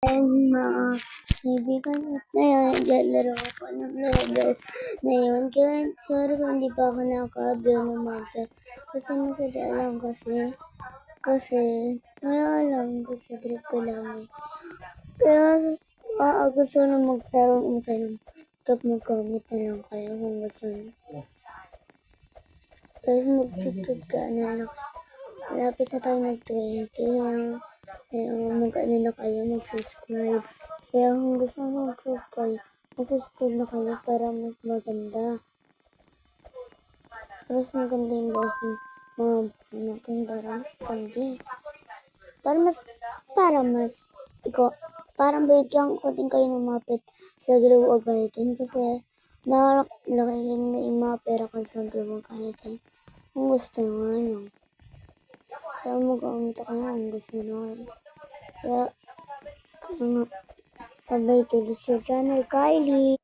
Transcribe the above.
Mga kaibigan at ngayon, naglalaro ako ng Roblox ngayon. Kaya sorry kung hindi pa ako nakaka-view ng Minecraft. Kasi masadya lang kasi wala lang, kasi grip ko lang eh. Kaya gusto na magkaroon tayo ng Minecraft, mag-comment na lang kayo kung gusto nyo. Tapos mag-tutug ka na lang. Malapit na tayo mag-20. Kaya mag-ano na kayo, mag-subscribe. Kaya kung gusto mo mag-subscribe na kayo para mas maganda. Mas maganda yung blessing mga buhay natin para mas maganda. Parang bigyan ko din kayo ng mapit sa Glow Garden kasi malaki na yung mga pera ko sa Glow Garden. Kung gusto mo, ano. Kaya mag-comment ako kung gusto nyo. Kaya nga, sabay tuloy sa channel, Kylie.